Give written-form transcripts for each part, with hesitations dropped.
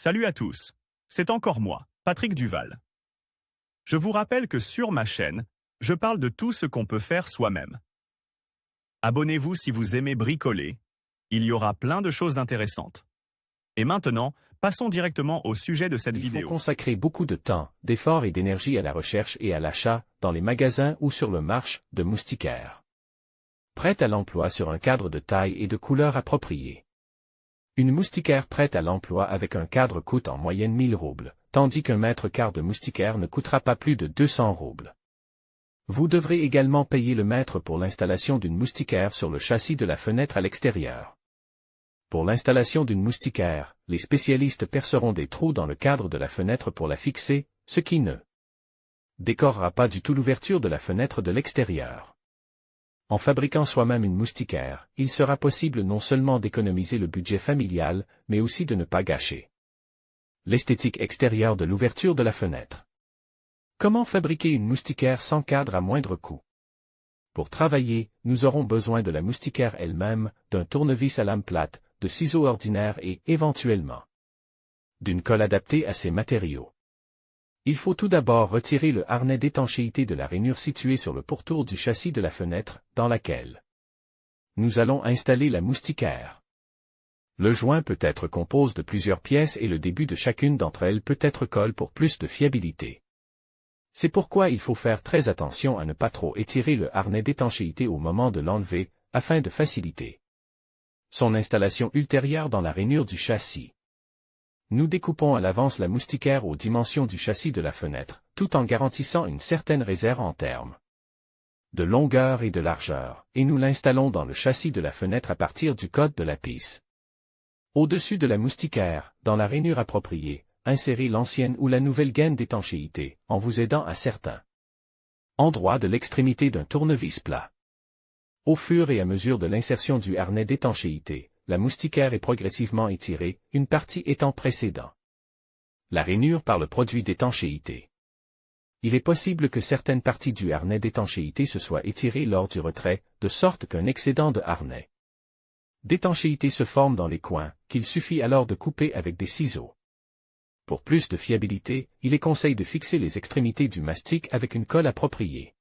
Salut à tous, c'est encore moi, Patrick Duval. Je vous rappelle que sur ma chaîne, je parle de tout ce qu'on peut faire soi-même. Abonnez-vous si vous aimez bricoler, il y aura plein de choses intéressantes. Et maintenant, passons directement au sujet de cette vidéo. Il faut consacrer beaucoup de temps, d'efforts et d'énergie à la recherche et à l'achat, dans les magasins ou sur le marché, de moustiquaires. Prête à l'emploi sur un cadre de taille et de couleur appropriée. Une moustiquaire prête à l'emploi avec un cadre coûte en moyenne 1000 roubles, tandis qu'un mètre quart de moustiquaire ne coûtera pas plus de 200 roubles. Vous devrez également payer le mètre pour l'installation d'une moustiquaire sur le châssis de la fenêtre à l'extérieur. Pour l'installation d'une moustiquaire, les spécialistes perceront des trous dans le cadre de la fenêtre pour la fixer, ce qui ne décorera pas du tout l'ouverture de la fenêtre de l'extérieur. En fabriquant soi-même une moustiquaire, il sera possible non seulement d'économiser le budget familial, mais aussi de ne pas gâcher l'esthétique extérieure de l'ouverture de la fenêtre. Comment fabriquer une moustiquaire sans cadre à moindre coût? Pour travailler, nous aurons besoin de la moustiquaire elle-même, d'un tournevis à lame plate, de ciseaux ordinaires et, éventuellement, d'une colle adaptée à ces matériaux. Il faut tout d'abord retirer le harnais d'étanchéité de la rainure située sur le pourtour du châssis de la fenêtre, dans laquelle nous allons installer la moustiquaire. Le joint peut être composé de plusieurs pièces et le début de chacune d'entre elles peut être collé pour plus de fiabilité. C'est pourquoi il faut faire très attention à ne pas trop étirer le harnais d'étanchéité au moment de l'enlever, afin de faciliter son installation ultérieure dans la rainure du châssis. Nous découpons à l'avance la moustiquaire aux dimensions du châssis de la fenêtre, tout en garantissant une certaine réserve en termes de longueur et de largeur, et nous l'installons dans le châssis de la fenêtre à partir du code de la pisse. Au-dessus de la moustiquaire, dans la rainure appropriée, insérez l'ancienne ou la nouvelle gaine d'étanchéité, en vous aidant à certains endroits de l'extrémité d'un tournevis plat. Au fur et à mesure de l'insertion du harnais d'étanchéité, la moustiquaire est progressivement étirée, une partie étant précédant la rainure par le produit d'étanchéité. Il est possible que certaines parties du harnais d'étanchéité se soient étirées lors du retrait, de sorte qu'un excédent de harnais d'étanchéité se forme dans les coins, qu'il suffit alors de couper avec des ciseaux. Pour plus de fiabilité, il est conseillé de fixer les extrémités du mastic avec une colle appropriée.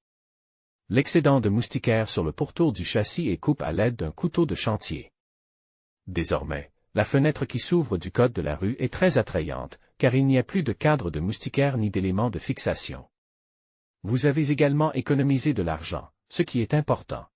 L'excédent de moustiquaire sur le pourtour du châssis est coupé à l'aide d'un couteau de chantier. Désormais, la fenêtre qui s'ouvre du code de la rue est très attrayante, car il n'y a plus de cadre de moustiquaire ni d'éléments de fixation. Vous avez également économisé de l'argent, ce qui est important.